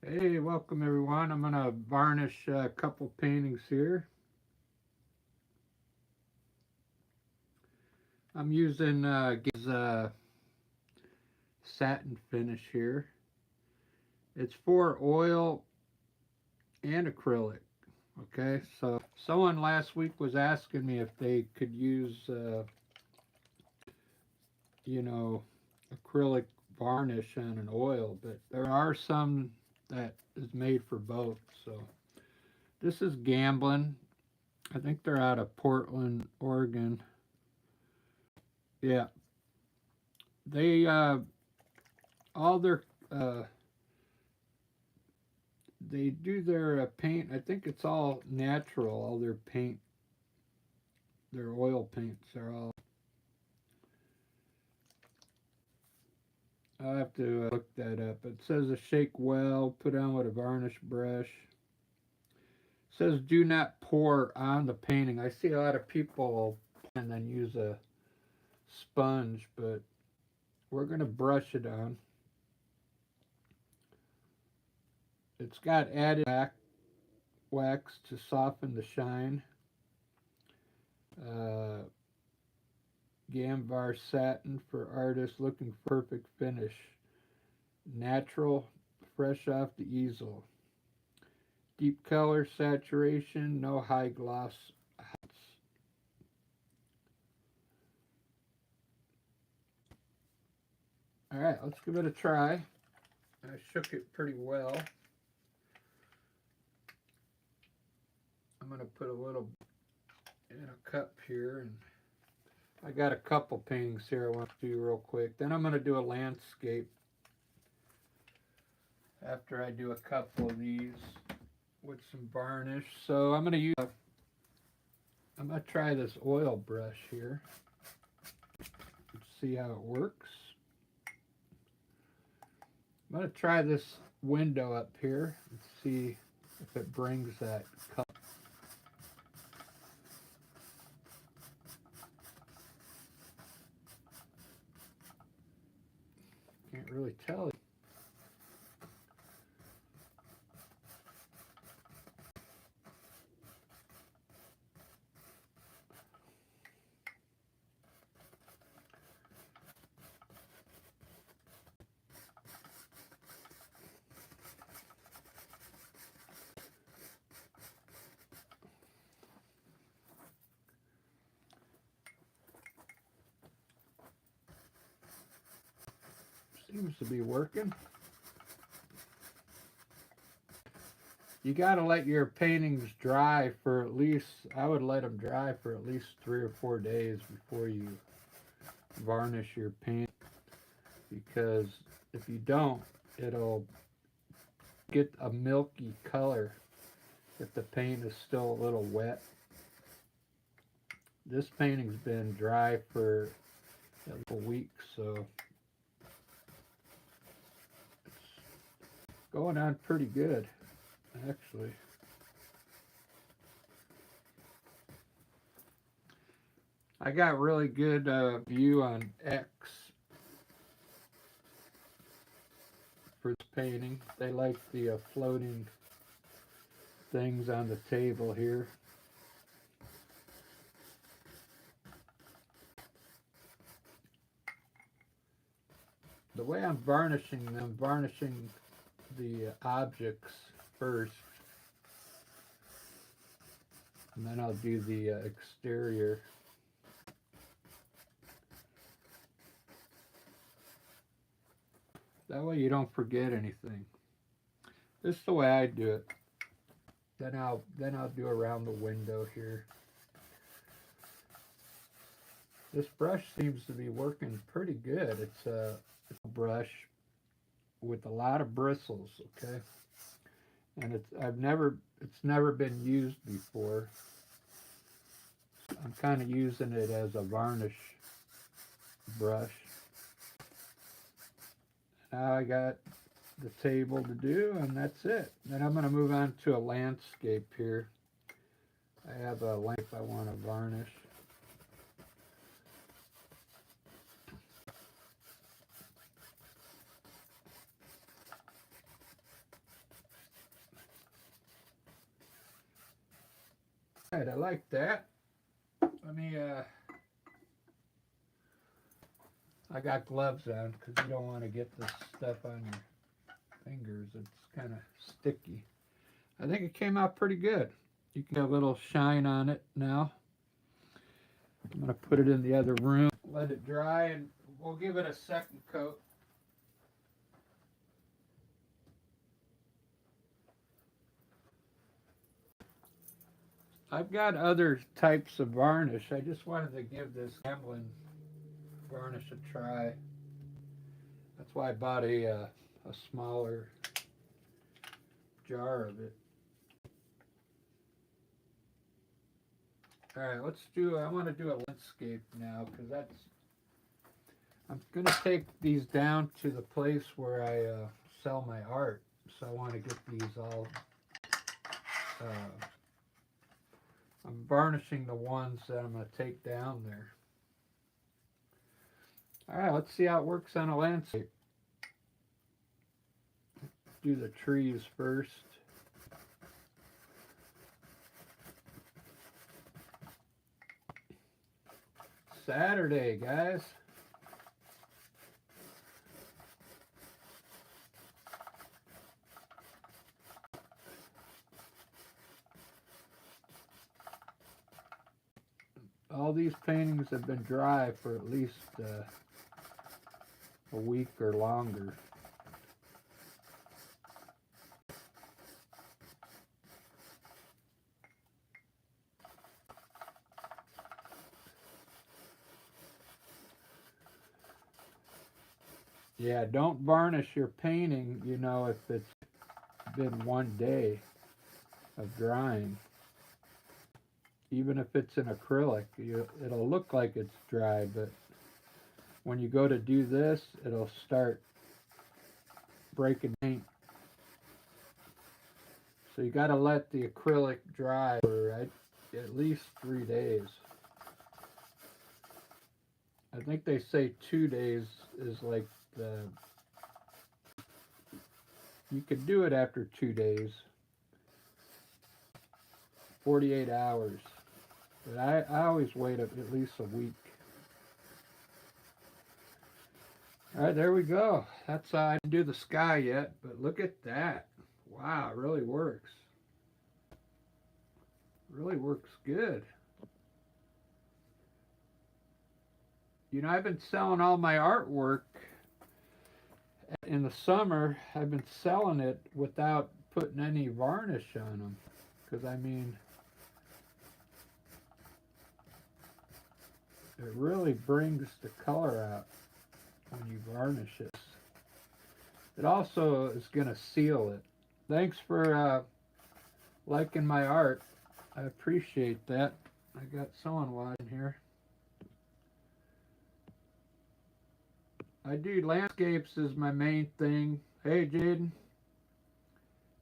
Hey, welcome everyone. I'm going to varnish a couple paintings here. I'm using satin finish here. It's for oil and acrylic. Okay, so someone last week was asking me if they could use, you know, acrylic varnish on an oil, but there are some that is made for both. So this is Gamblin. I think they're out of Portland, Oregon. Yeah, they all their uh, they do their paint. I think it's all natural. All their paint, their oil paints are all. I'll have to look that up. It says to shake well, put on with a varnish brush. It says do not pour on the painting. I see a lot of people and then use a sponge, but we're gonna brush it on. It's got added wax to soften the shine. Uh, Gamblin Satin for artists looking for perfect finish. Natural, fresh off the easel. Deep color saturation, no high gloss. All right, let's give it a try. I shook it pretty well. I'm going to put a little in a cup here, and I got a couple paintings here I want to do real quick. Then I'm going to do a landscape after I do a couple of these with some varnish. So I'm going to try this oil brush here. Let's see how it works. I'm going to try this window up here and see if it brings that color. Can't really tell. Seems to be working. You got to let your paintings dry for at least, I would let them dry for at least 3 or 4 days before you varnish your paint, because if you don't, it'll get a milky color if the paint is still a little wet. This painting's been dry for a week, so it's going on pretty good, actually. I got really good view on X for this painting. They like the floating things on the table here. The way I'm varnishing them, varnishing the objects first, and then I'll do the exterior. That way you don't forget anything. This is the way I do it. Then I'll do around the window here. This brush seems to be working pretty good. It's a brush with a lot of bristles, okay? And it's never been used before. I'm kind of using it as a varnish brush. Now I got the table to do, and that's it. Then I'm going to move on to a landscape here. I have a lamp I want to varnish. Alright, I like that. Let me, I got gloves on because you don't want to get this stuff on your fingers. It's kind of sticky. I think it came out pretty good. You can get a little shine on it now. I'm going to put it in the other room, let it dry, and we'll give it a second coat. I've got other types of varnish. I just wanted to give this Gamblin varnish a try. That's why I bought a smaller jar of it. Alright, I want to do a landscape now because I'm going to take these down to the place where I sell my art. So I want to get these all, I'm varnishing the ones that I'm going to take down there. Alright, let's see how it works on a landscape. Do the trees first. Saturday, guys. All these paintings have been dry for at least a week or longer. Yeah, don't varnish your painting, you know, if it's been one day of drying. Even if it's an acrylic, it'll look like it's dry, but when you go to do this, it'll start breaking paint. So you got to let the acrylic dry for at least 3 days. I think they say 2 days is like you could do it after 2 days, 48 hours. But I always wait at least a week. Alright, there we go. That's I didn't do the sky yet, but look at that. Wow, it really works. Really works good. You know, I've been selling all my artwork in the summer. I've been selling it without putting any varnish on them. Because, I mean, it really brings the color out when you varnish it. It also is going to seal it. Thanks for liking my art. I appreciate that. I got someone watching here. I do landscapes as my main thing. Hey, Jaden.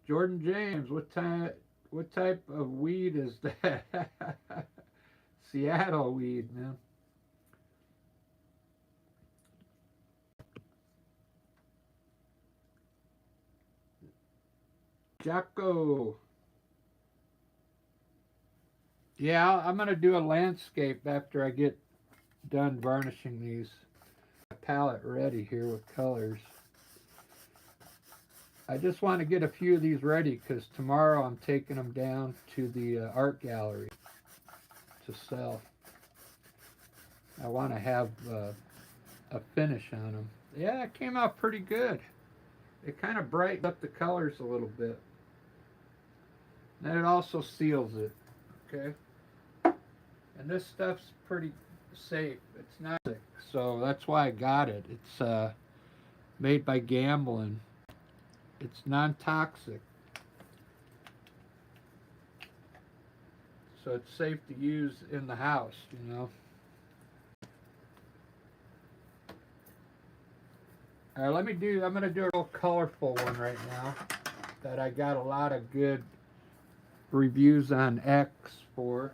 Jordan James, what type of weed is that? Seattle weed, man. Jocko. Yeah, I'm going to do a landscape after I get done varnishing these. Palette ready here with colors. I just want to get a few of these ready because tomorrow I'm taking them down to the art gallery to sell. I want to have a finish on them. Yeah, it came out pretty good. It kind of brightened up the colors a little bit. And it also seals it. Okay. And this stuff's pretty safe. It's not sick. So that's why I got it. It's made by Gamblin. It's non-toxic. So it's safe to use in the house, you know. Alright, I'm going to do a real colorful one right now that I got a lot of good reviews on X for.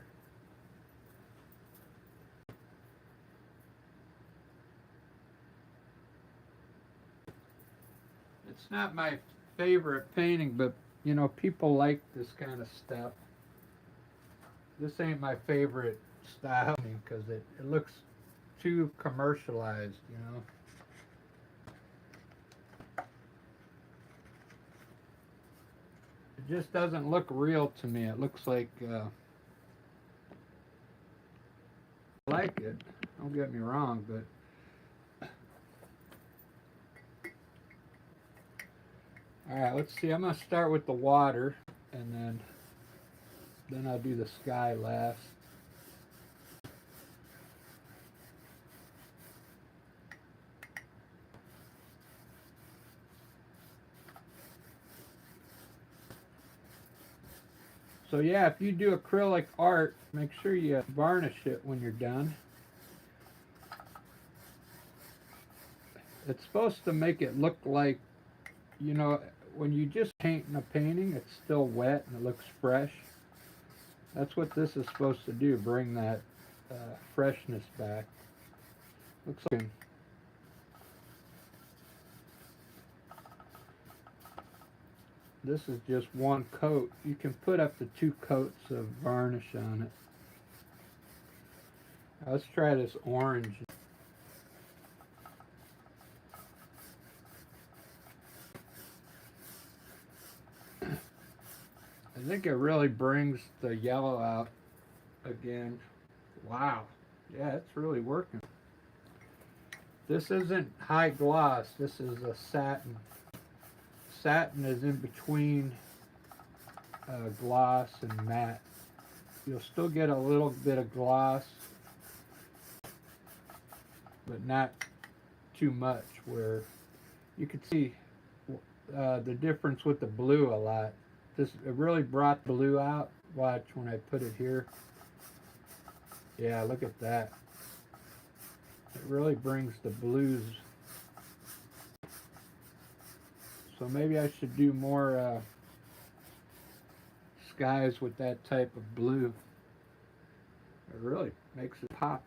It's not my favorite painting, but you know, people like this kind of stuff. this ain't my favorite style because it looks too commercialized, you know. It just doesn't look real to me. It looks like I like it. Don't get me wrong, but all right. Let's see. I'm gonna start with the water, and then I'll do the sky last. So yeah, if you do acrylic art, make sure you varnish it when you're done. It's supposed to make it look like, you know, when you just paint in a painting, it's still wet and it looks fresh. That's what this is supposed to do, bring that freshness back. Looks like this is just one coat. You can put up to 2 coats of varnish on it. Let's try this orange. I think it really brings the yellow out again. Wow. Yeah, it's really working. This isn't high gloss. This is a satin. Satin is in between gloss and matte. You'll still get a little bit of gloss, but not too much, where you can see the difference with the blue a lot. It really brought blue out. Watch when I put it here. Yeah, look at that. It really brings the blues. So maybe I should do more skies with that type of blue. It really makes it pop.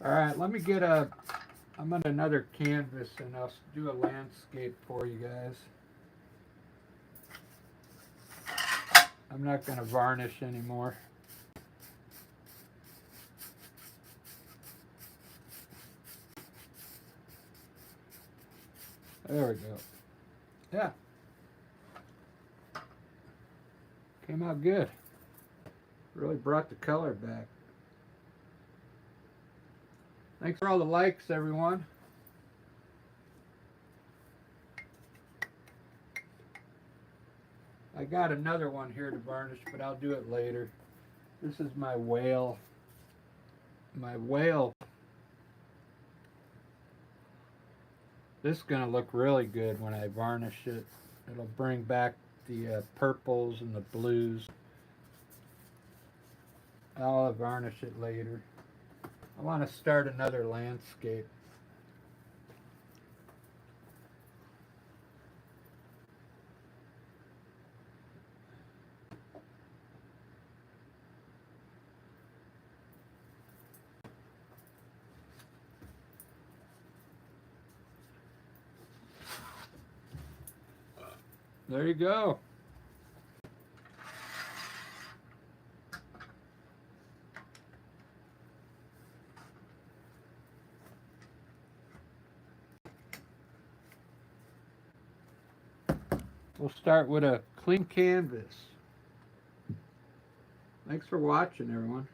Alright, let me get I'm on another canvas and I'll do a landscape for you guys. I'm not going to varnish anymore. There we go. Yeah. Came out good. Really brought the color back. Thanks for all the likes, everyone. I got another one here to varnish, but I'll do it later. This is my whale. My whale. This is going to look really good when I varnish it. It'll bring back the purples and the blues. I'll varnish it later. I want to start another landscape. There you go. We'll start with a clean canvas. Thanks for watching, everyone.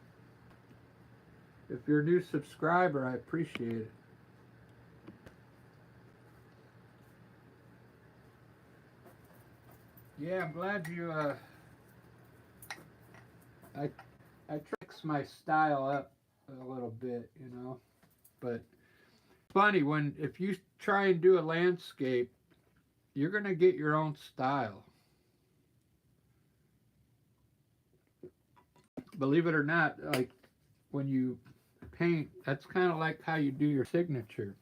If you're a new subscriber, I appreciate it. Yeah, I'm glad you I tricks my style up a little bit, you know. But funny, if you try and do a landscape, you're gonna get your own style. Believe it or not, like when you paint, that's kind of like how you do your signature.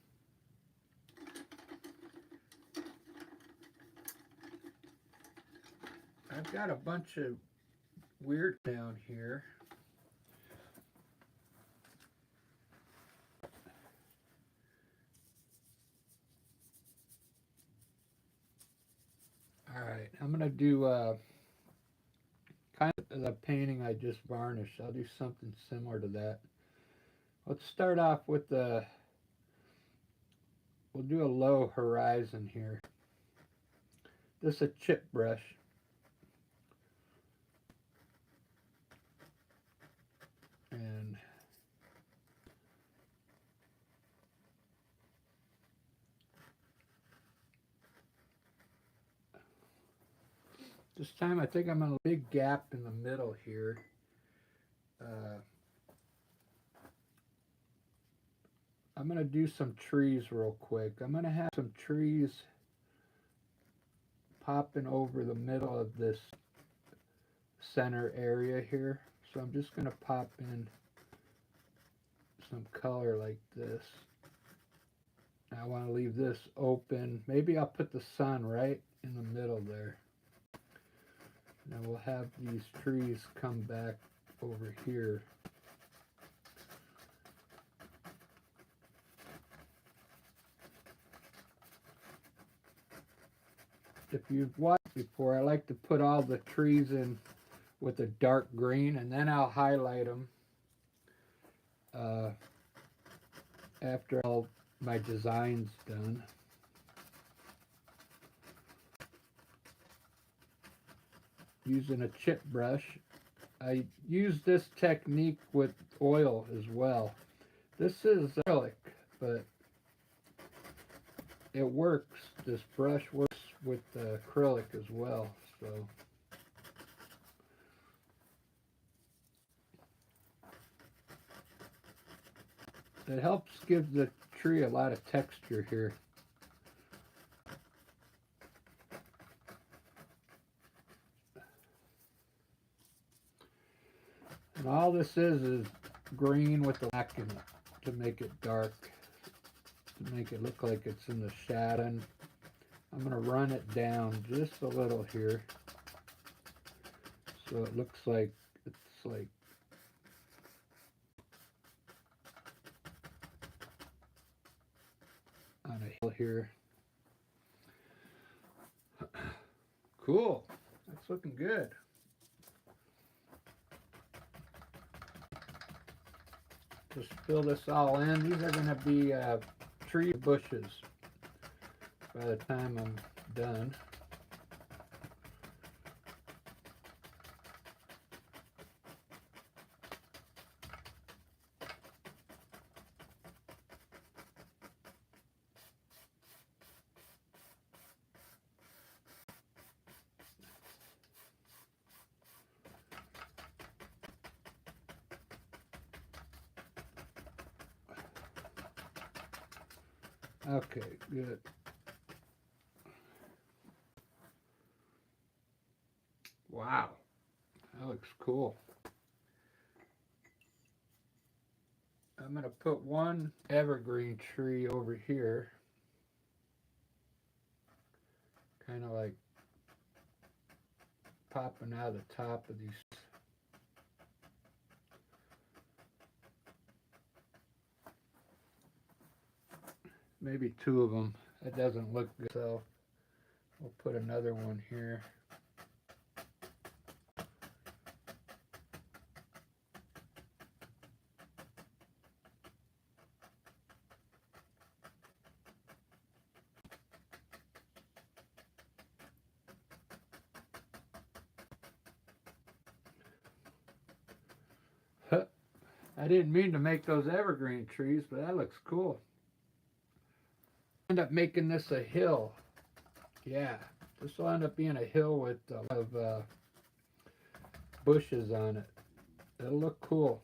I've got a bunch of weird down here. All right, I'm gonna do kind of the painting I just varnished. I'll do something similar to that. Let's start off with we'll do a low horizon here. This is a chip brush. And this time I think I'm in a big gap in the middle here. I'm going to do some trees real quick. I'm going to have some trees popping over the middle of this center area here. So I'm just going to pop in some color like this. I want to leave this open. Maybe I'll put the sun right in the middle there. Now we'll have these trees come back over here. If you've watched before, I like to put all the trees in with a dark green, and then I'll highlight them after all my design's done. Using a chip brush. I use this technique with oil as well. This is acrylic, but it works. This brush works with acrylic as well. So it helps give the tree a lot of texture here. And all this is green with the black in it to make it dark, to make it look like it's in the shadow. And I'm going to run it down just a little here so it looks like it's like on a hill here. Cool. That's looking good. Just fill this all in. These are going to be tree bushes by the time I'm done. Okay, good. Wow, that looks cool. I'm going to put one evergreen tree over here, kind of like popping out of the top of these. Maybe two of them. That doesn't look good, so we'll put another one here. I didn't mean to make those evergreen trees, but that looks cool. End up making this a hill. Yeah, this will end up being a hill with a lot of bushes on it. It'll look cool.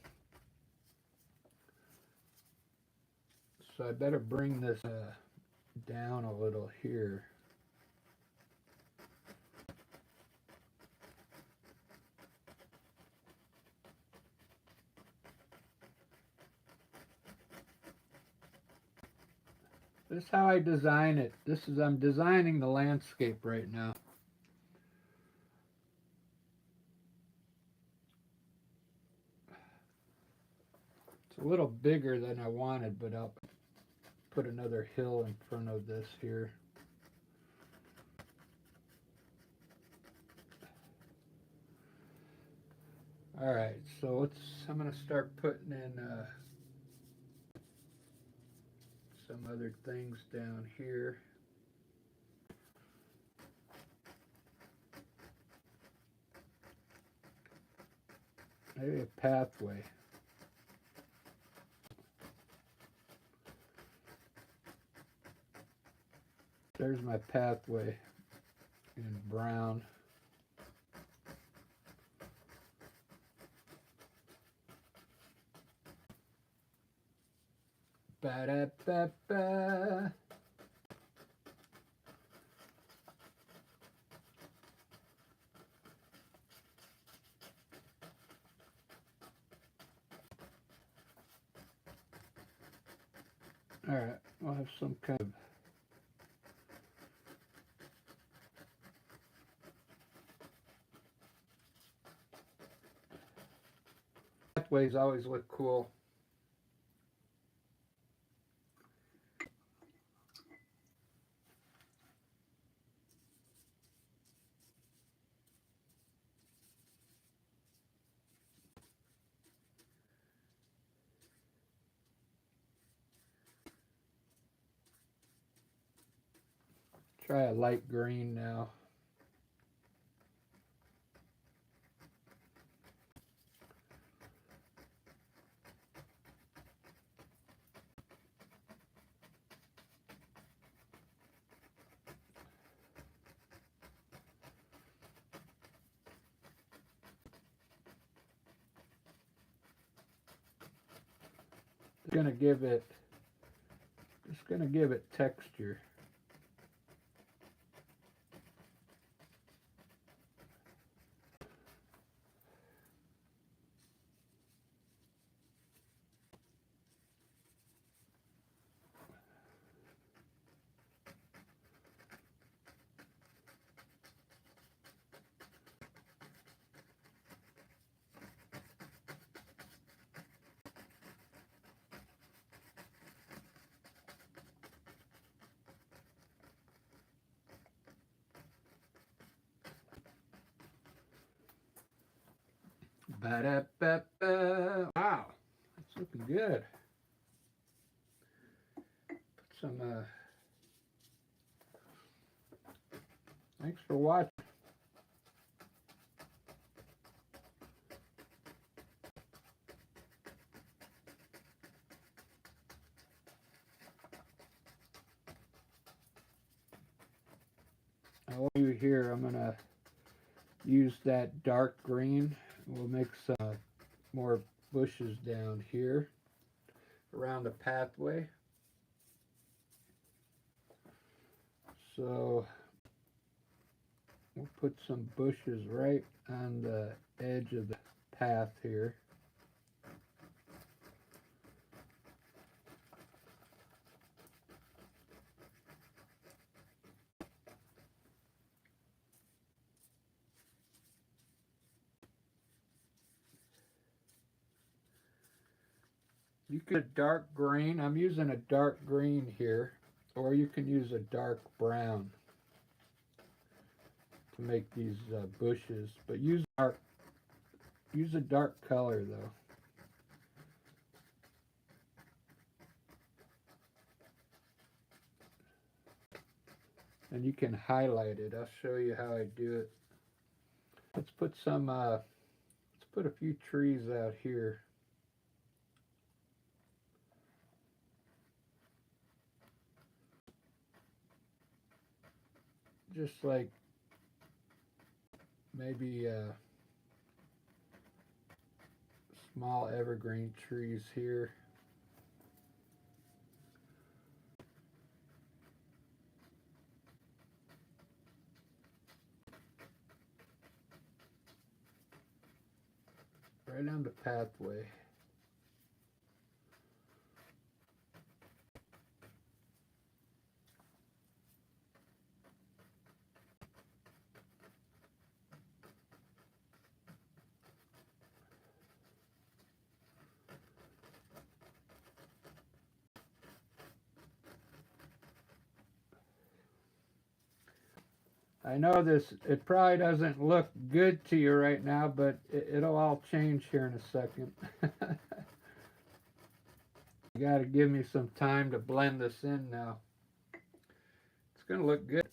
So I better bring this down a little here. This is how I design it. I'm designing the landscape right now. It's a little bigger than I wanted, but I'll put another hill in front of this here. All right, so I'm gonna start putting in some other things down here. Maybe a pathway. There's my pathway in brown. Ba-da-ba-ba. All right, we'll have some kind of pathways always look cool. Try a light green now. Gonna give it, just gonna give it texture. Ba-da-ba-ba. Wow, that's looking good. Put some, thanks for watching. I want you here, I'm gonna use that dark green. We'll make some more bushes down here around the pathway. So we'll put some bushes right on the edge of the path here. You could dark green. I'm using a dark green here, or you can use a dark brown to make these bushes. But use a dark color though. And you can highlight it. I'll show you how I do it. Let's put some. Let's put a few trees out here. Just like maybe small evergreen trees here. Right on the pathway. I know this, it probably doesn't look good to you right now, but it'll all change here in a second. You gotta give me some time to blend this in now. It's gonna look good.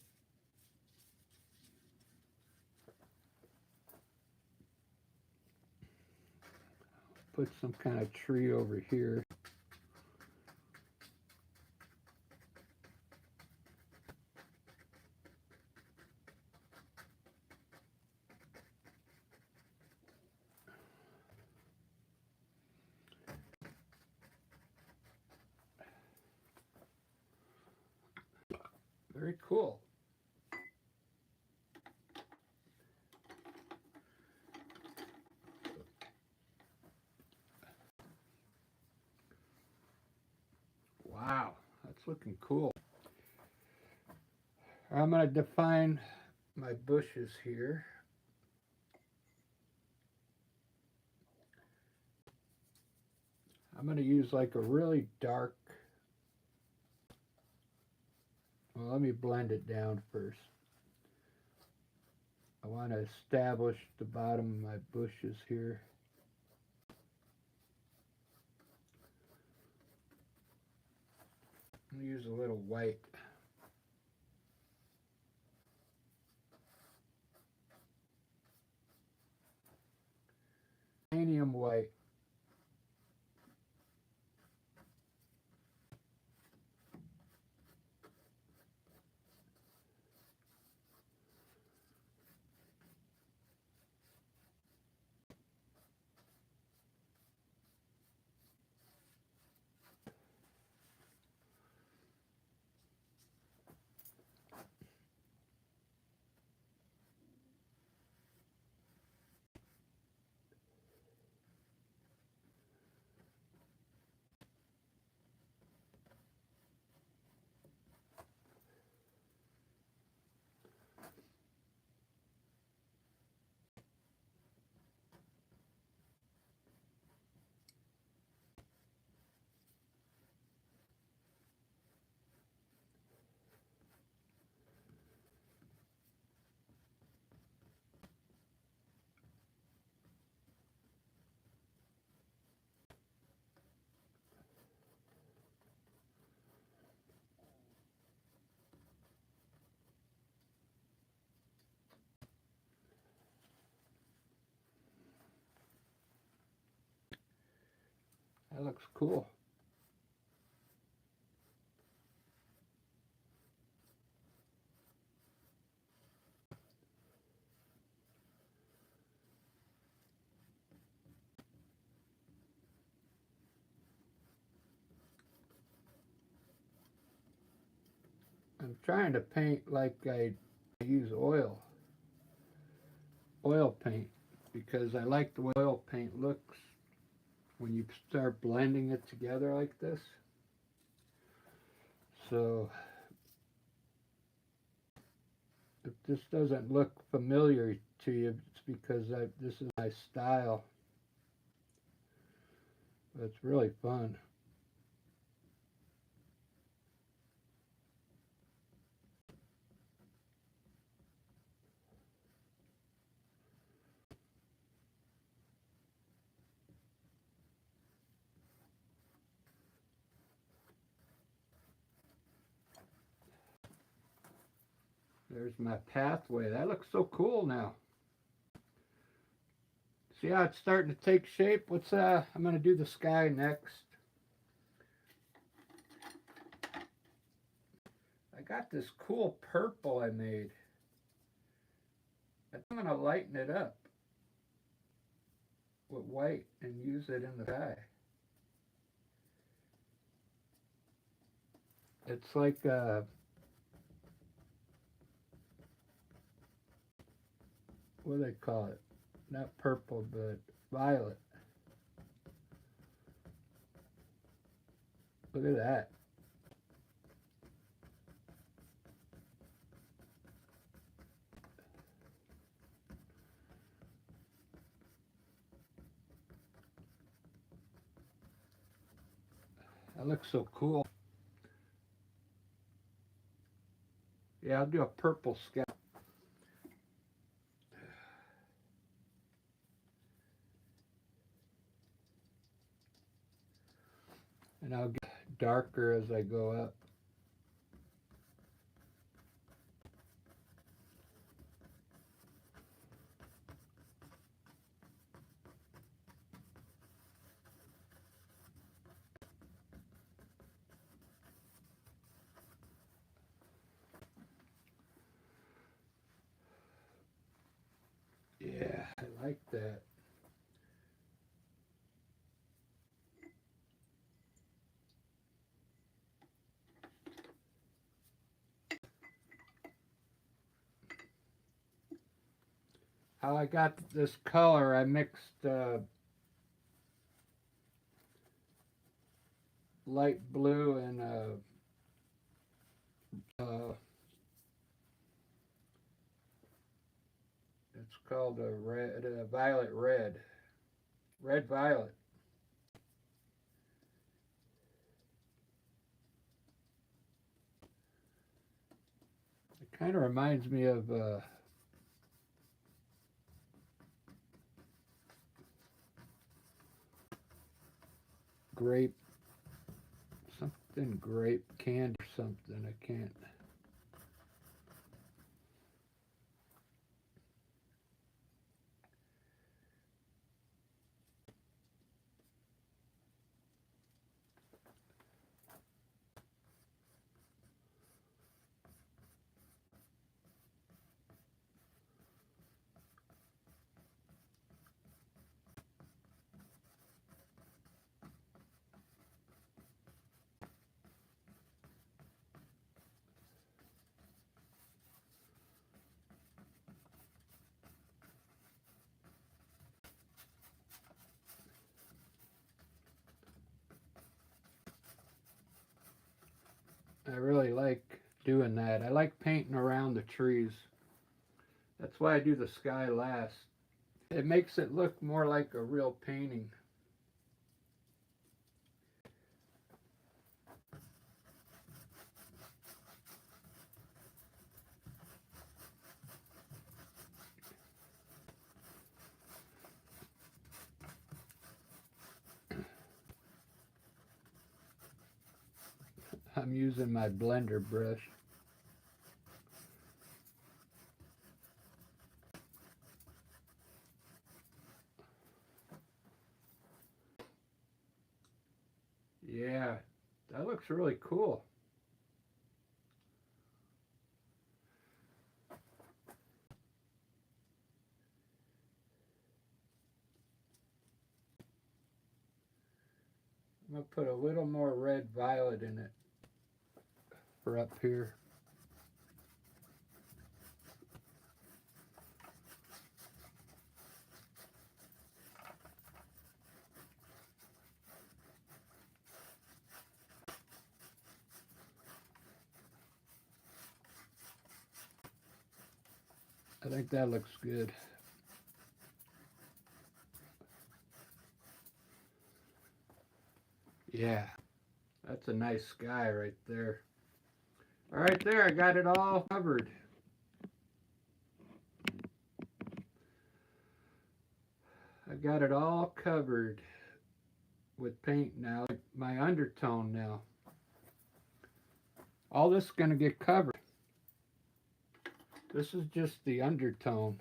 Put some kind of tree over here. Very cool. Wow, that's looking cool. I'm going to define my bushes here. I'm going to use like a really dark, well, let me blend it down first. I want to establish the bottom of my bushes here. I'm going to use a little white. Titanium white. That looks cool. I'm trying to paint like I use oil paint, because I like the way oil paint looks when you start blending it together like this. So if this doesn't look familiar to you, it's because this is my style. But it's really fun. There's my pathway. That looks so cool now. See how it's starting to take shape? I'm gonna do the sky next. I got this cool purple I made. I'm gonna lighten it up with white and use it in the sky. It's like what do they call it? Not purple, but violet. Look at that. That looks so cool. Yeah, I'll do a purple sky. darker as I go up. Yeah, I like that. How I got this color, I mixed light blue and uh, it's called a red, violet red, red violet. It kind of reminds me of grape, something grape candy or something. I can't. I really like doing that. I like painting around the trees. That's why I do the sky last. It makes it look more like a real painting. I'm using my blender brush. Yeah, that looks really cool. I'm going to put a little more red violet in it for up here. I think that looks good. Yeah, that's a nice sky right there. All right, there, I got it all covered. I got it all covered with paint now, like my undertone now. All this is going to get covered. This is just the undertone.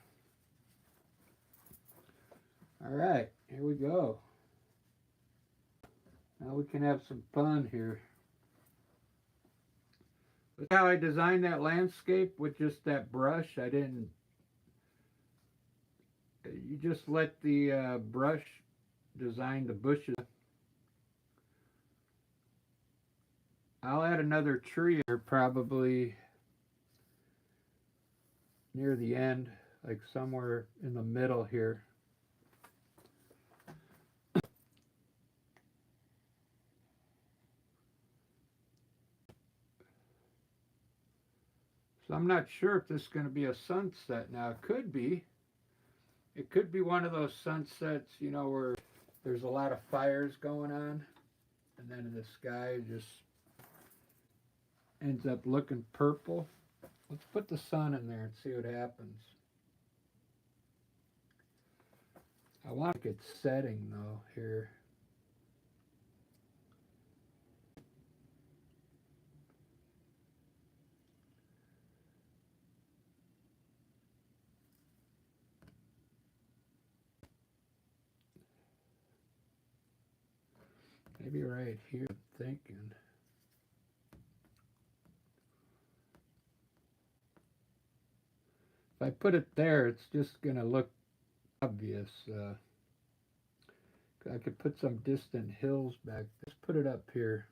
All right, here we go. Now we can have some fun here. That's how I designed that landscape with just that brush. I didn't, you just let the brush design the bushes. I'll add another tree here probably near the end, like somewhere in the middle here. So I'm not sure if this is going to be a sunset now. It could be. It could be one of those sunsets, you know, where there's a lot of fires going on, and then the sky just ends up looking purple. Let's put the sun in there and see what happens. I want to get setting though here. Maybe right here, I'm thinking. If I put it there, it's just going to look obvious. I could put some distant hills back. Let's put it up here.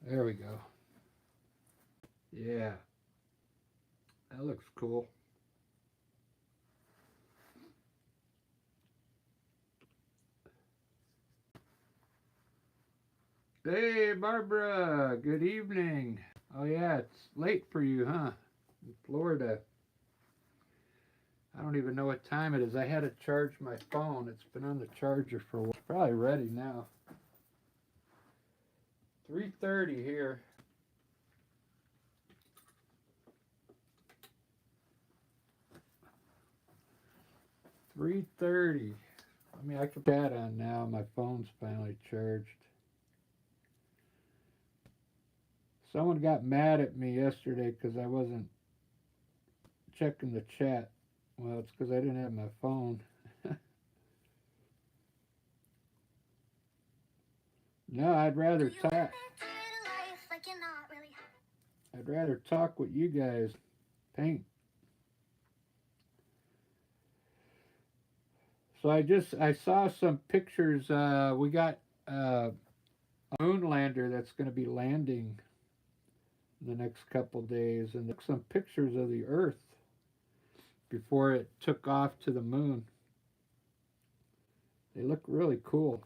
There we go. Yeah, that looks cool. Hey, Barbara, good evening. Oh, yeah, it's late for you, huh? In Florida. I don't even know what time it is. I had to charge my phone. It's been on the charger for a while. It's probably ready now. 3:30 here. 3:30. I mean, I can put that on now. My phone's finally charged. Someone got mad at me yesterday because I wasn't checking the chat. Well, it's because I didn't have my phone. No, I'd rather talk. I'd rather talk with you guys. Paint. So I saw some pictures. We got a moon lander that's going to be landing the next couple days, and took some pictures of the Earth before it took off to the moon. They look really cool.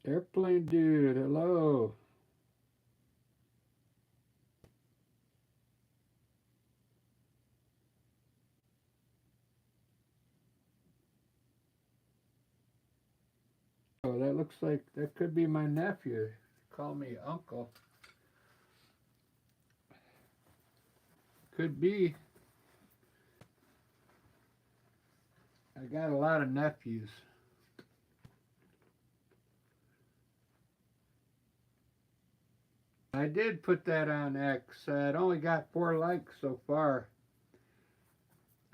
Airplane dude, hello. Oh, that looks like that could be my nephew. Call me uncle. Could be. I got a lot of nephews. I did put that on X. It only got 4 likes so far.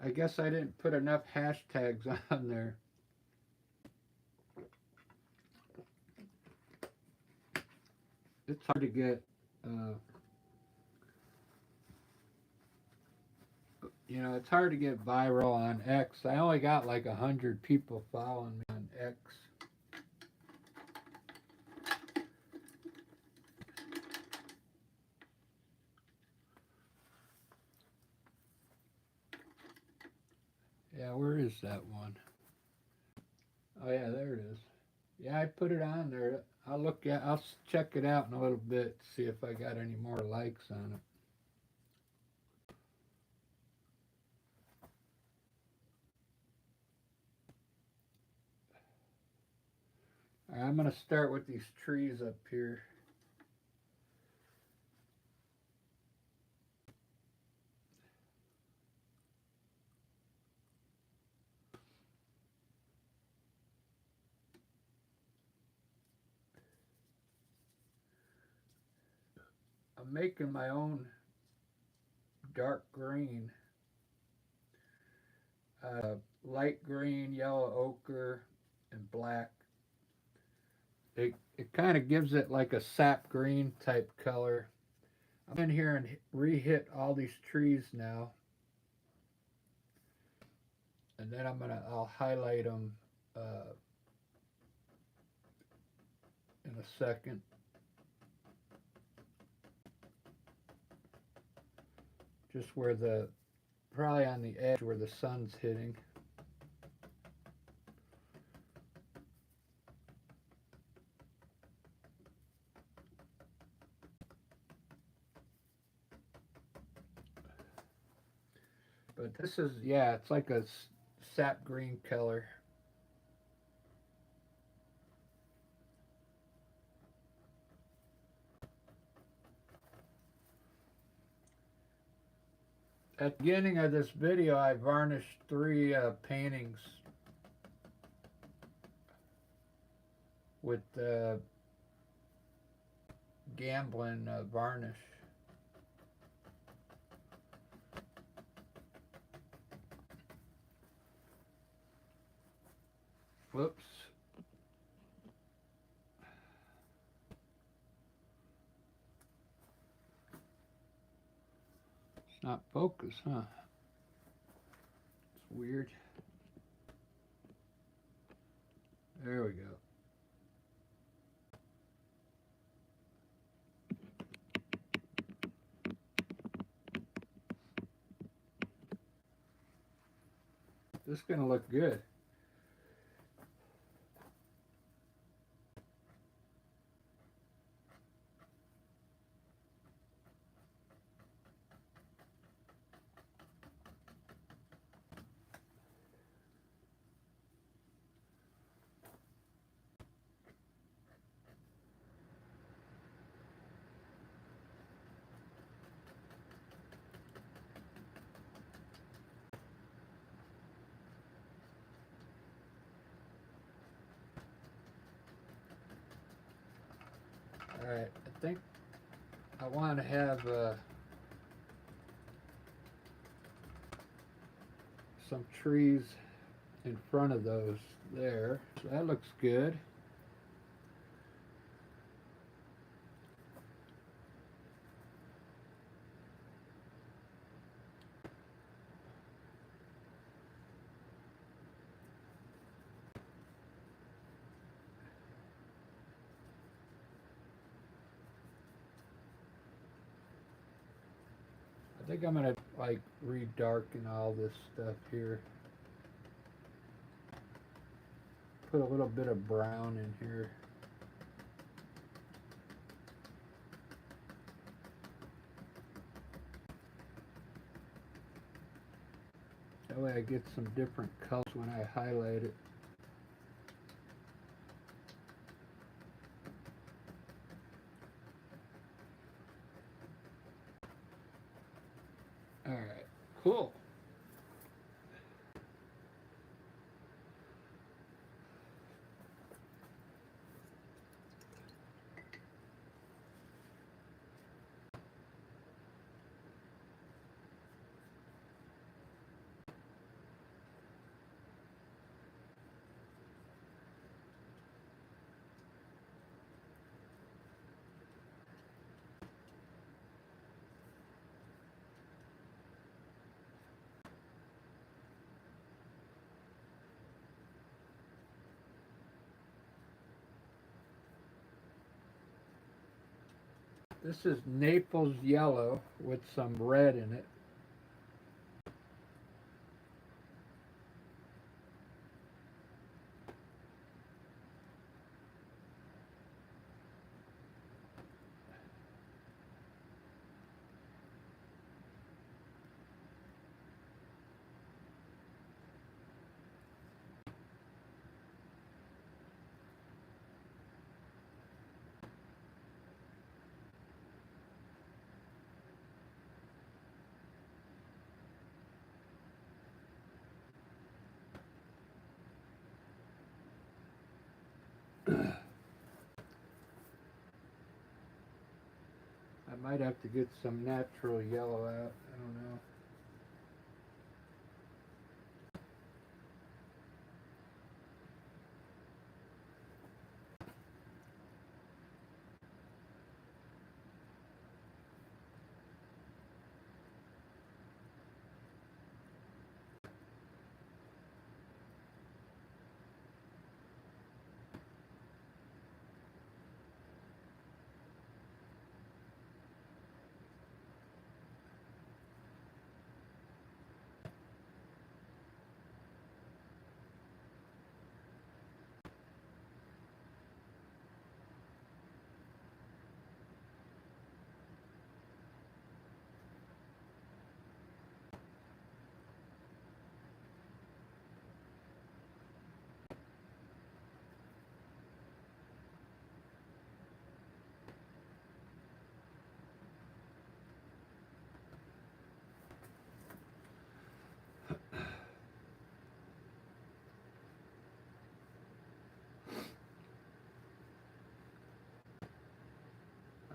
I guess I didn't put enough hashtags on there. It's hard to get, it's hard to get viral on X. I only got like 100 people following me on X. Yeah, where is that one? Oh yeah, there it is. Yeah, I put it on there. I'll check it out in a little bit, see if I got any more likes on it. All right, I'm gonna start with these trees up here. I'm making my own dark green, light green, yellow ochre, and black. It kind of gives it like a sap green type color. I'm in here and re-hit all these trees now, and then I'll highlight them in a second. Just probably on the edge where the sun's hitting. But this is, yeah, it's like a sap green color. At the beginning of this video, I varnished 3 paintings with Gamblin varnish. Whoops. It's not focused, huh? It's weird. There we go. This is going to look good. Alright, I think I want to have some trees in front of those there. So that looks good. I think I'm gonna like redarken all this stuff here. Put a little bit of brown in here. That way I get some different colors when I highlight it. Alright, cool. This is Naples yellow with some red in it. I might have to get some natural yellow out. I don't know.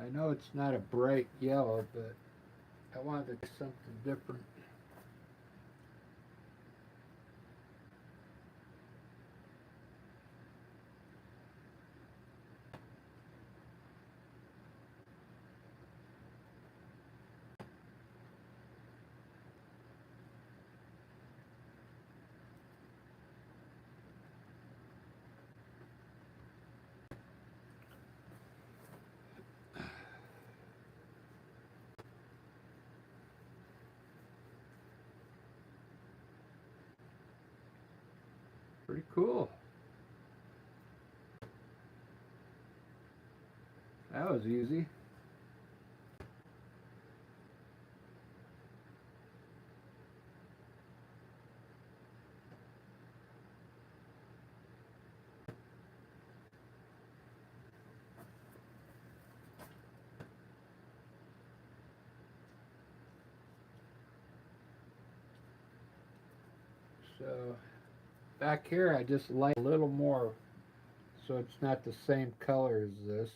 I know it's not a bright yellow, but I wanted to do something different. Pretty cool. That was easy. So back here I just light a little more so it's not the same color as this.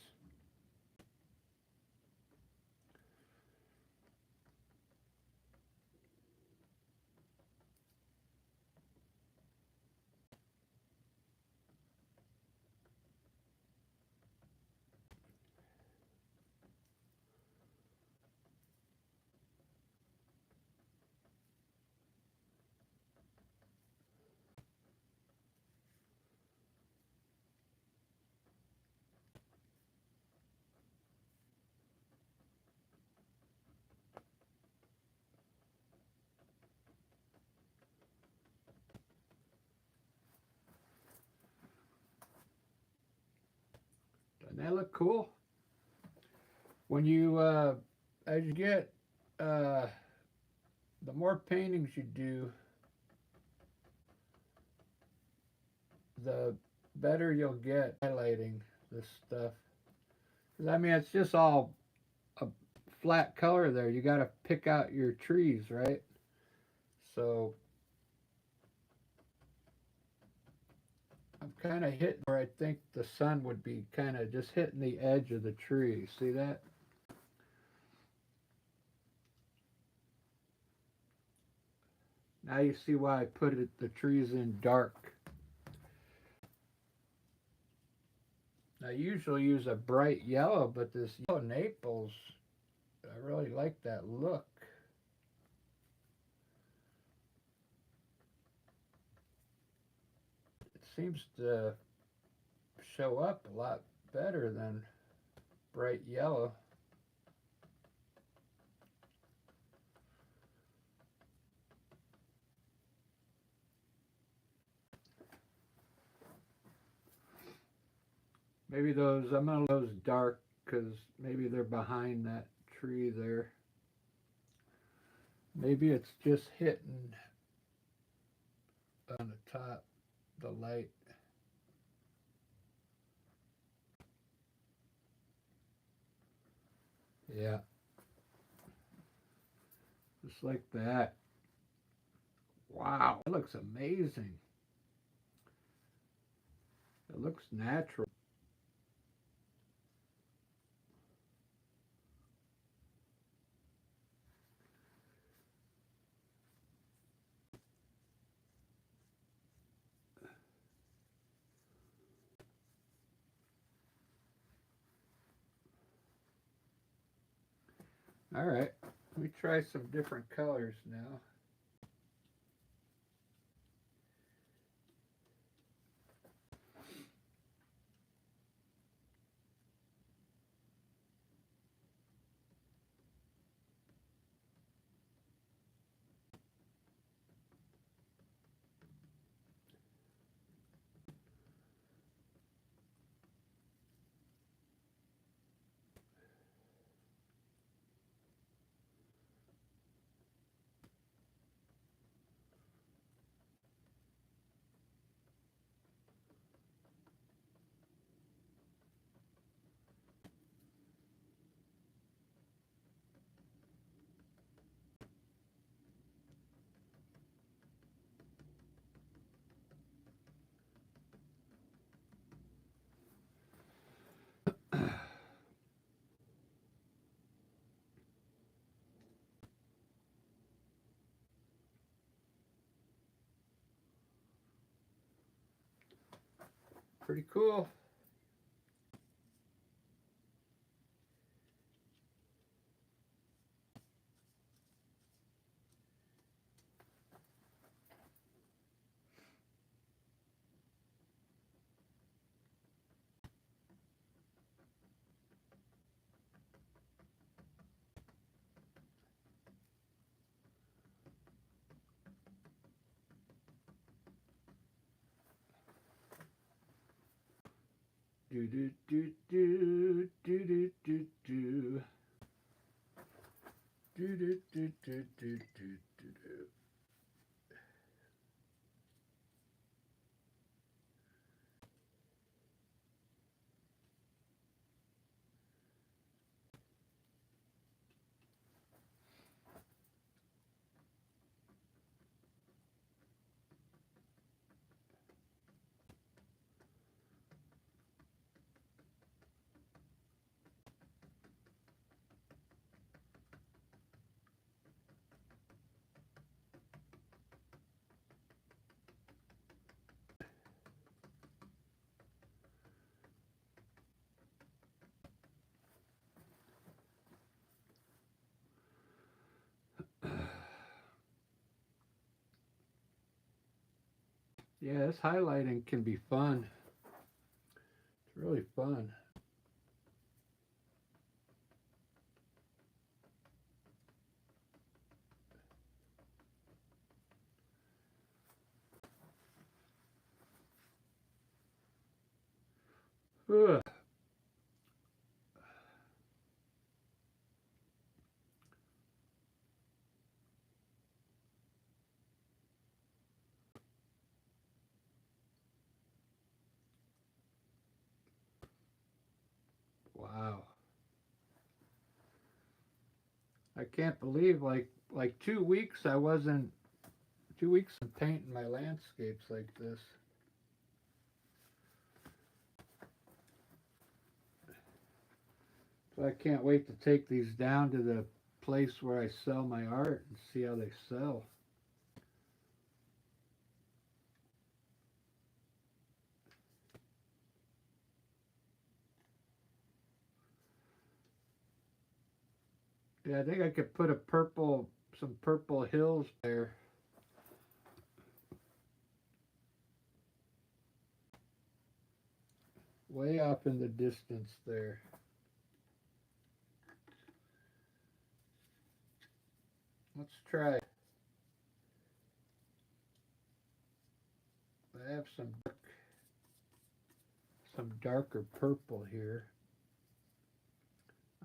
Doesn't that look cool? When you, as you get, the more paintings you do, the better you'll get highlighting this stuff. 'Cause, I mean, it's just all a flat color there. You got to pick out your trees, right? So I'm kind of hitting where I think the sun would be kind of just hitting the edge of the tree. See that? Now you see why I put the trees in dark. I usually use a bright yellow, but this yellow Naples, I really like that look. It seems to show up a lot better than bright yellow. Maybe those, I'm going to those dark because maybe they're behind that tree there. Maybe it's just hitting on the top, the light. Yeah, just like that. Wow, that looks amazing. It looks natural. All right, let me try some different colors now. Pretty cool. Do do do do do do do do do do do do do do do. Yeah, this highlighting can be fun. It's really fun. Ugh. Wow. I can't believe like 2 weeks I wasn't 2 weeks of painting my landscapes like this. So I can't wait to take these down to the place where I sell my art and see how they sell. Yeah, I think I could put some purple hills there. Way off in the distance there. Let's try. I have some darker purple here.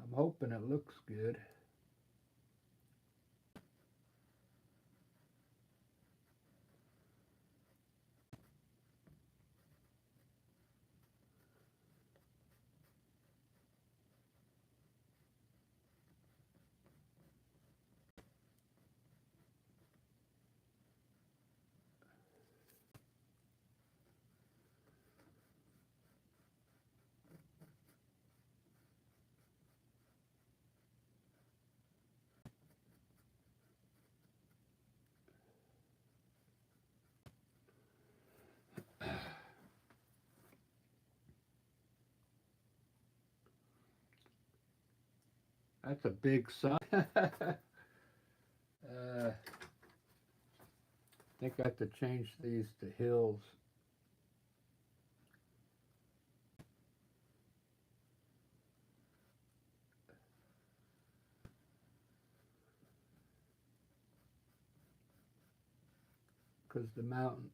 I'm hoping it looks good. That's a big sun. I think I have to change these to hills. Because the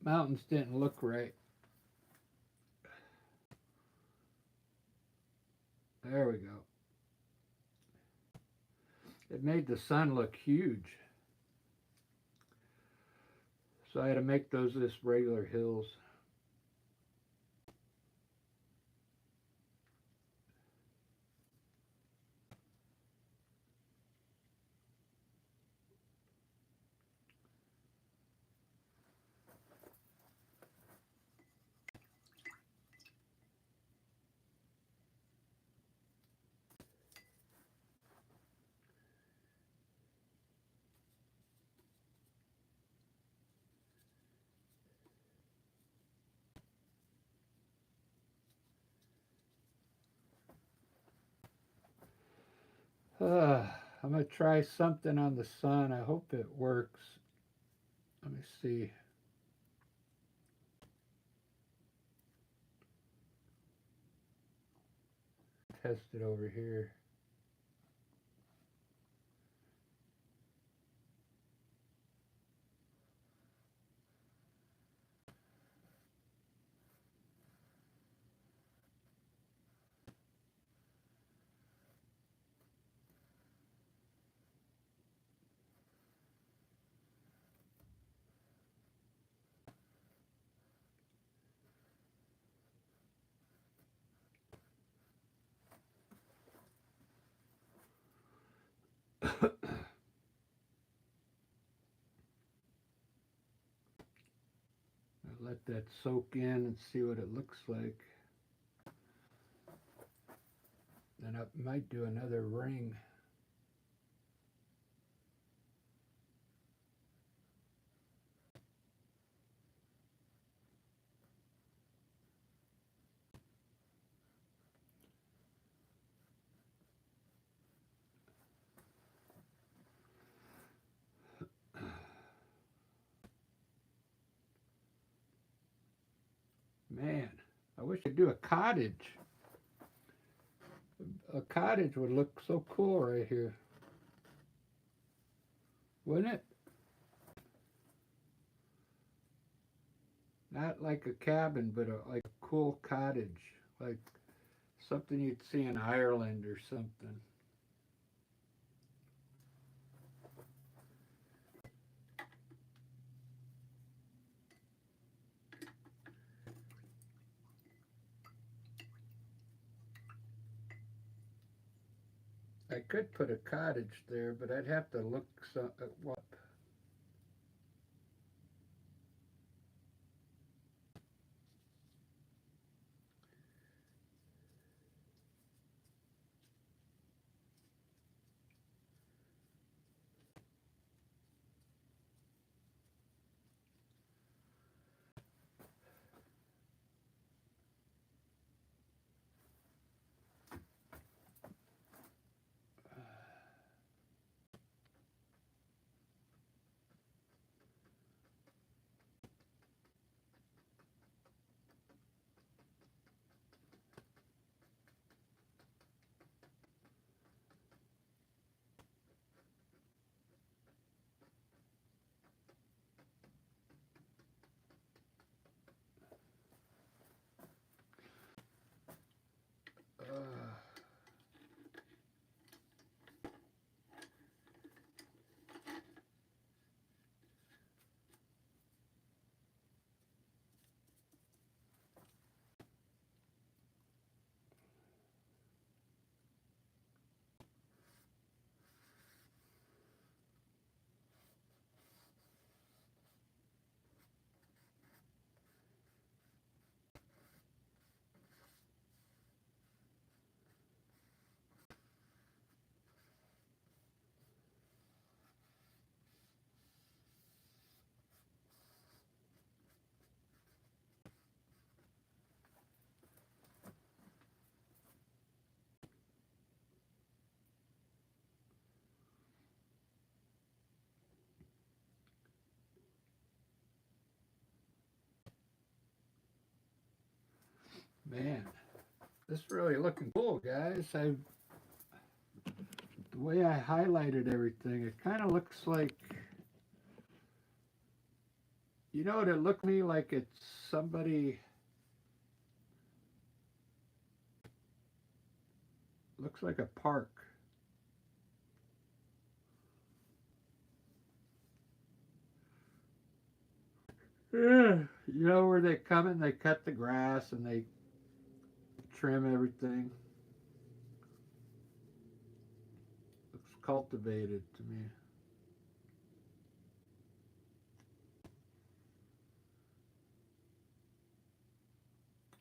mountains didn't look right. There we go. It made the sun look huge. So I had to make those just regular hills. I'm going to try something on the sun. I hope it works. Let me see. Test it over here. Let that soak in and see what it looks like. Then I might do another ring. Man, I wish I could do a cottage. A cottage would look so cool right here, wouldn't it? Not like a cabin, but like a cool cottage, like something you'd see in Ireland or something. I could put a cottage there, but I'd have to look up. Uh, Man, this is really looking cool, guys. The way I highlighted everything, it kind of looks like, you know what it looked to me like? It's somebody, looks like a park. Yeah. You know where they come and they cut the grass and they trim everything. Looks cultivated to me.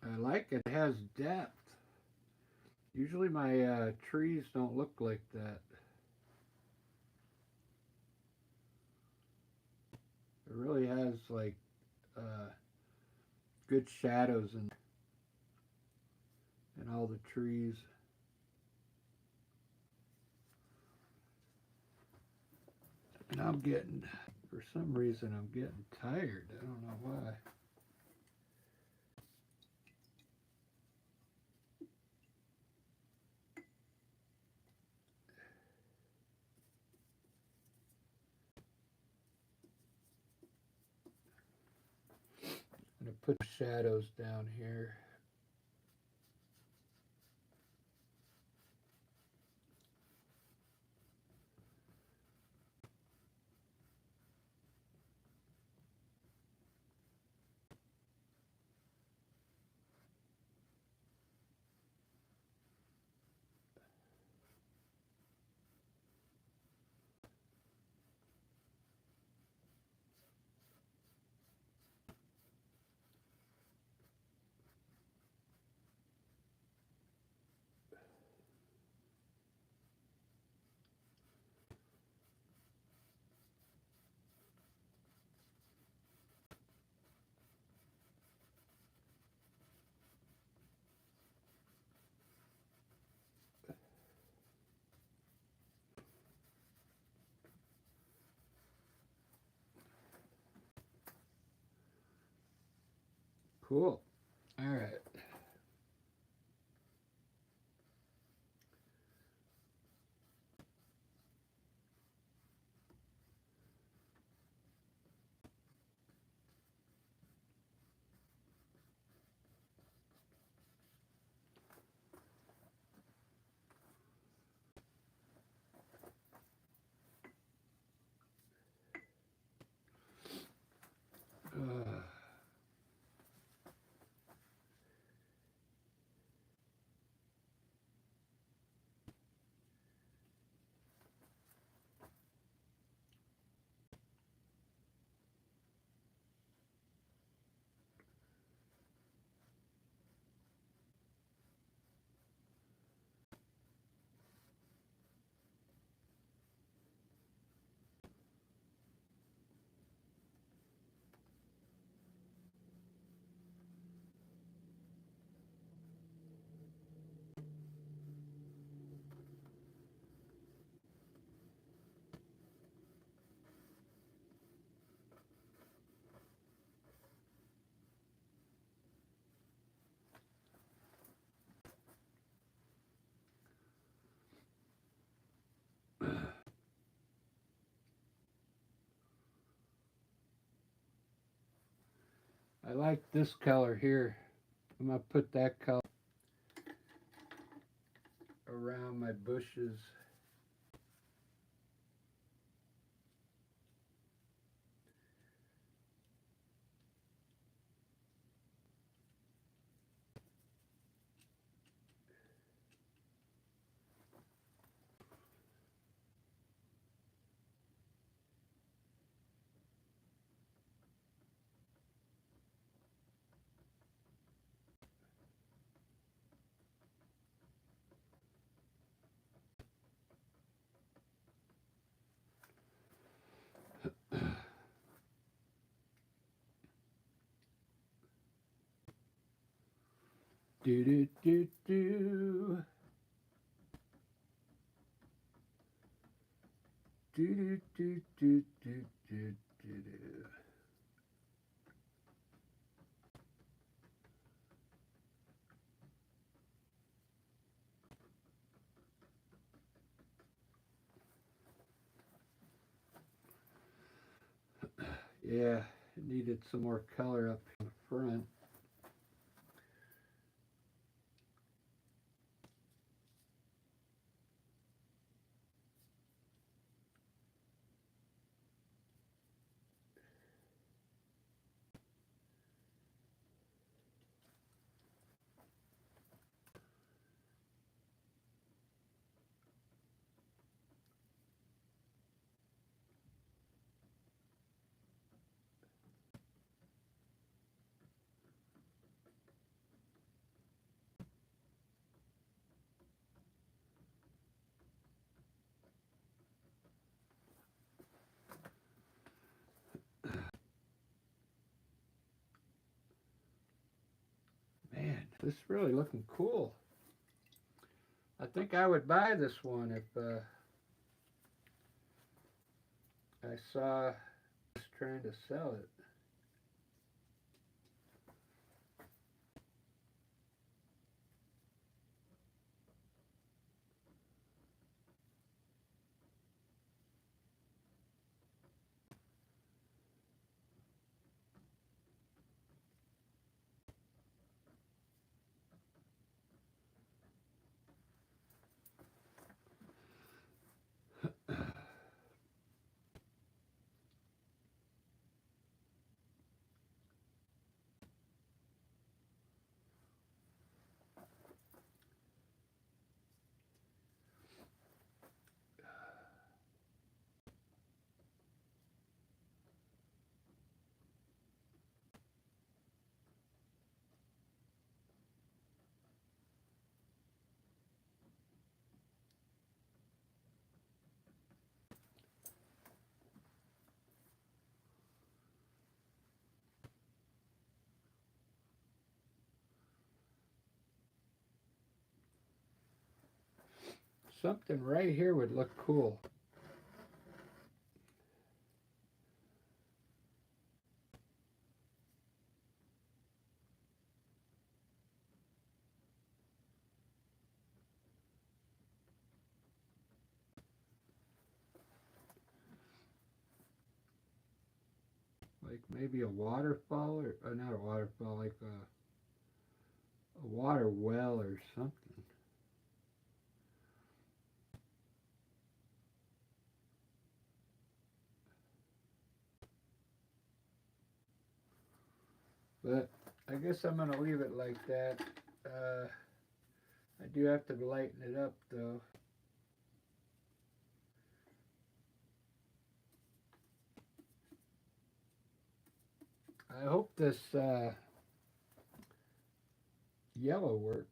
I like it. It has depth. Usually my trees don't look like that. It really has like uh, good shadows in all the trees. I'm getting, for some reason, I'm getting tired. I don't know why. I'm going to put shadows down here. Cool. All right. Uh, I like this color here. I'm going to put that color around my bushes. Do do do do. Do do do do do do do. Yeah, it needed some more color up in the front. Man, this is really looking cool. I think I would buy this one if I saw us trying to sell it. Something right here would look cool. Like maybe a waterfall, or not a waterfall, like a water well or something. But I guess I'm going to leave it like that. I do have to lighten it up though. I hope this yellow works.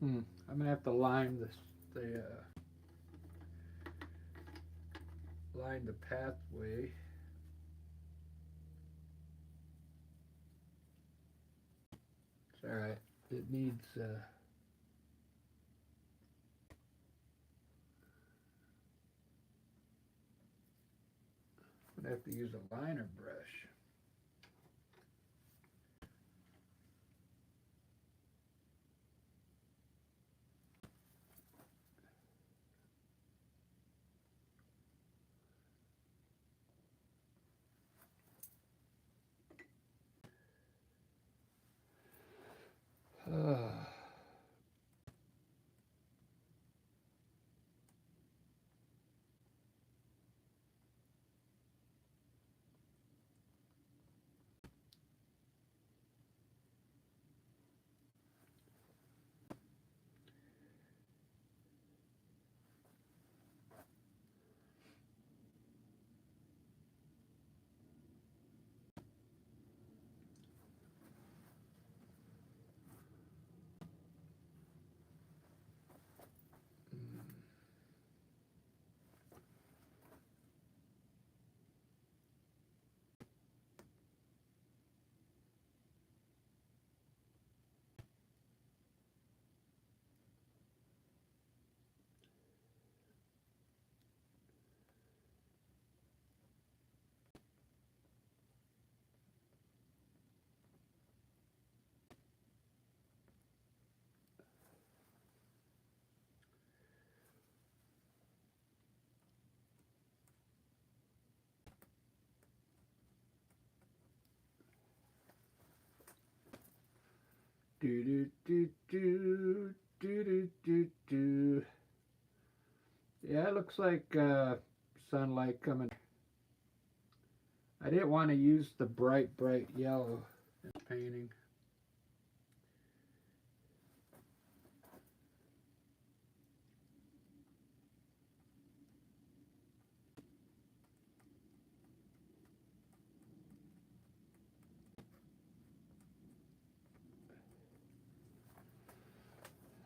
Hmm. I'm gonna have to line the pathway. It's all right. It needs. I'm gonna have to use a liner brush. Do do do do do do do do. Yeah, it looks like sunlight coming. I didn't want to use the bright yellow in painting.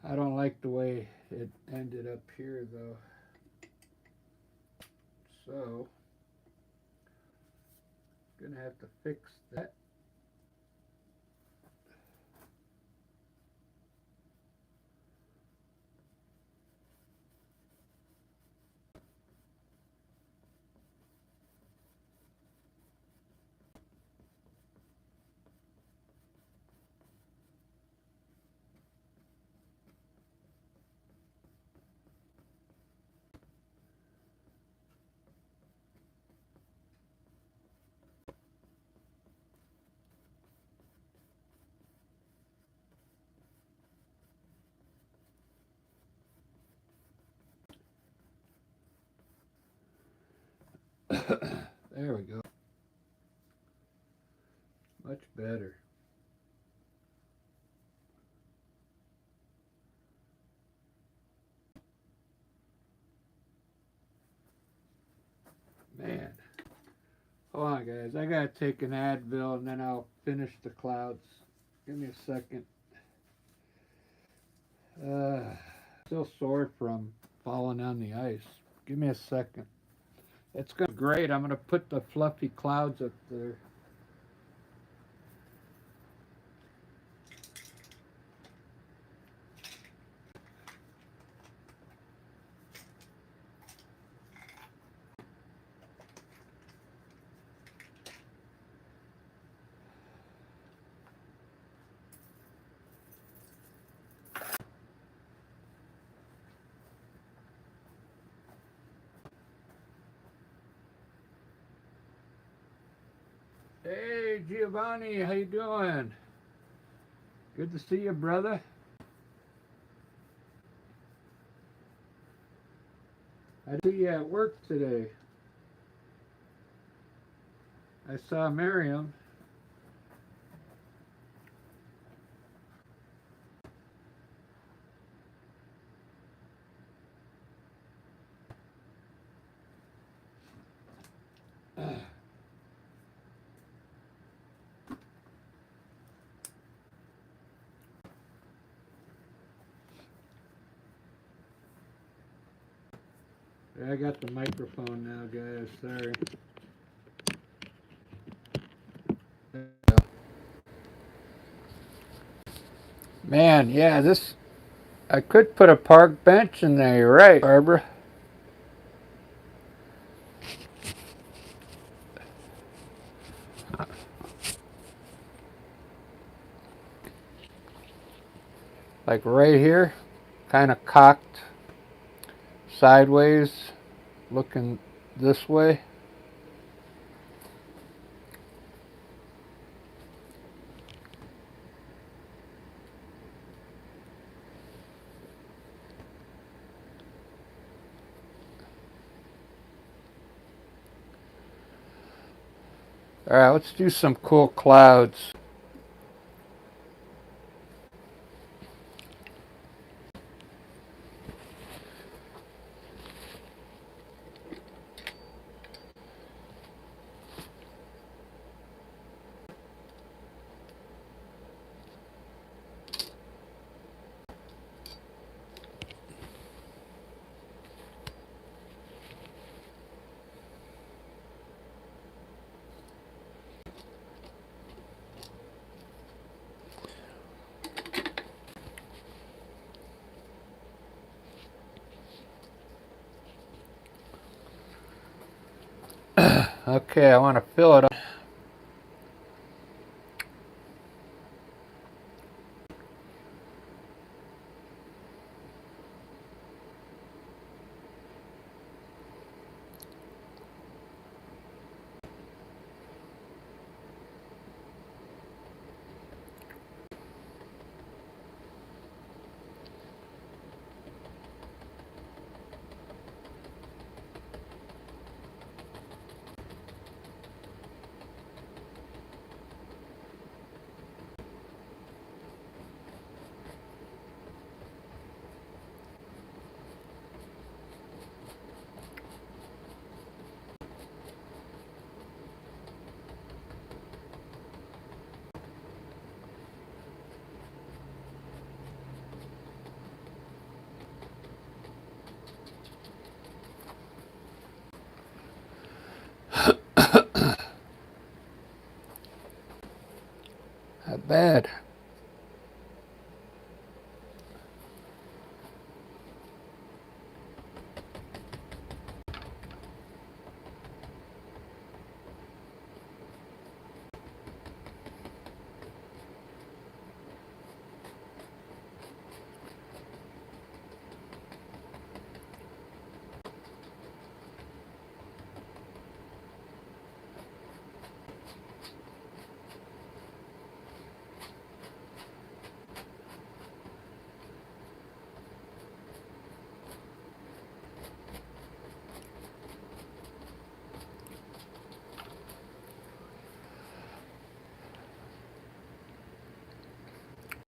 I don't like the way it ended up here though. So, gonna have to fix that. There we go. Much better. Man. Hold on, guys. I gotta take an Advil and then I'll finish the clouds. Give me a second. Still sore from falling on the ice. Give me a second. It's gonna be great. I'm gonna put the fluffy clouds up there. Hey Giovanni, how you doing? Good to see you, brother. I see you at work today. I saw Miriam. I got the microphone now, guys. Sorry. Man, yeah, this. I could put a park bench in there. You're right, Barbara. Like right here, kind of cocked sideways, looking this way. All right, let's do some cool clouds. Okay, I want to fill it up.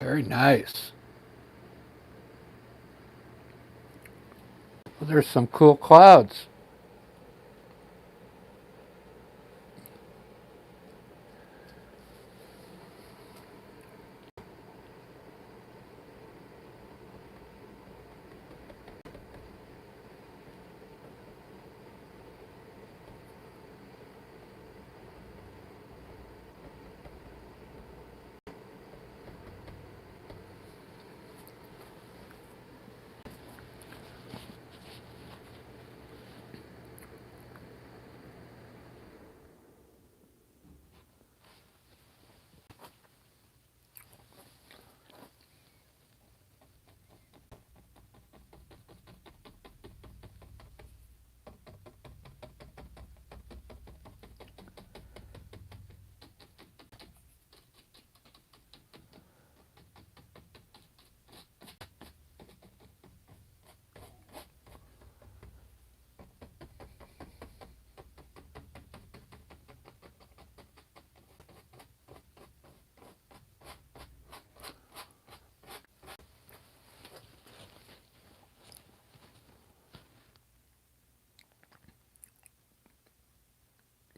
Very nice. Well, there's some cool clouds.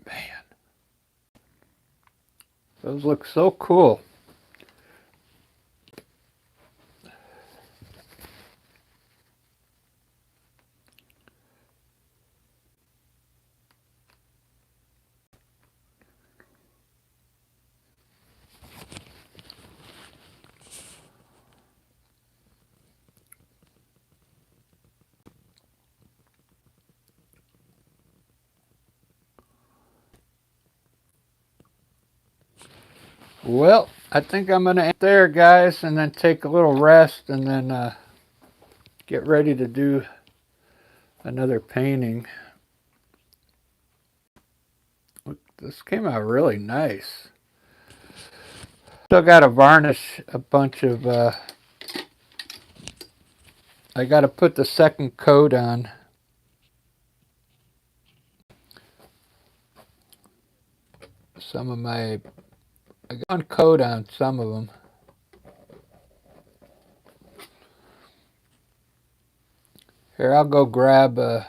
Man, those look so cool. Well, I think I'm going to end there, guys, and then take a little rest and then get ready to do another painting. Look, this came out really nice. Still got to varnish a bunch of, I got to put the second coat on. Some of my, I got one coat on some of them. Here, I'll go grab the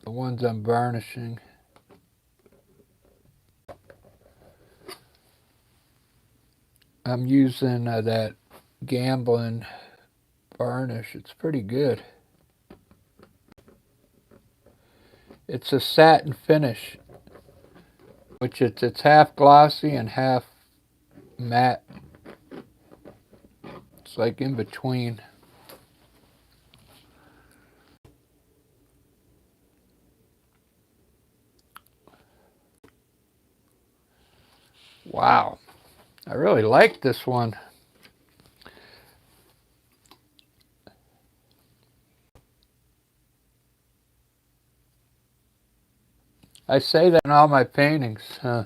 ones I'm varnishing. I'm using that Gamblin varnish. It's pretty good. It's a satin finish, which it's half glossy and half matte. It's like in between. Wow, I really like this one. I say that in all my paintings. Huh?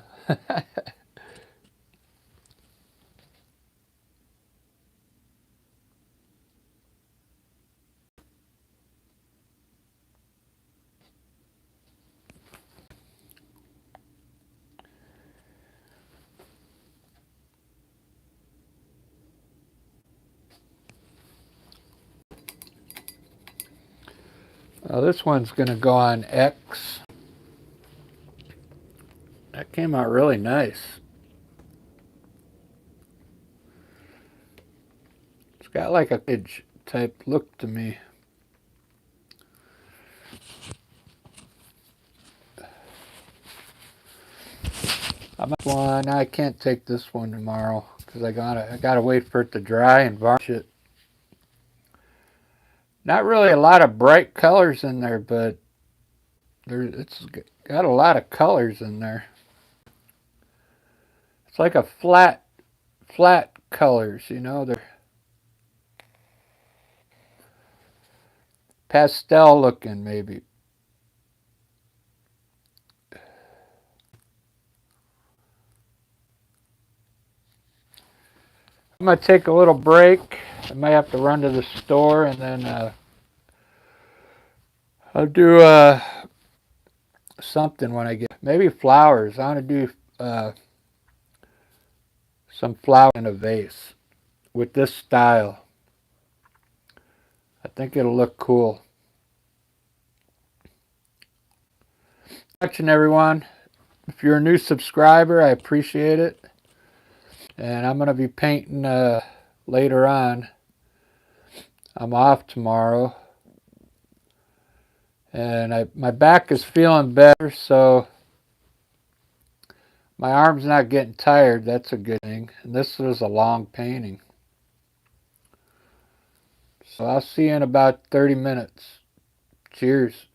Well, this one's going to go on X. That came out really nice. It's got like a vintage type look to me. One, I can't take this one tomorrow because I gotta wait for it to dry and varnish it. Not really a lot of bright colors in there, but it's got a lot of colors in there. It's like a flat colors, you know. They're pastel looking, maybe. I'm gonna take a little break. I might have to run to the store and then I'll do something when I get maybe flowers. I want to do some flowers in a vase with this style. I think it'll look cool. Watching, everyone. If you're a new subscriber, I appreciate it. And I'm going to be painting later on. I'm off tomorrow. And my back is feeling better, so my arm's not getting tired. That's a good thing. And this was a long painting. So I'll see you in about 30 minutes. Cheers.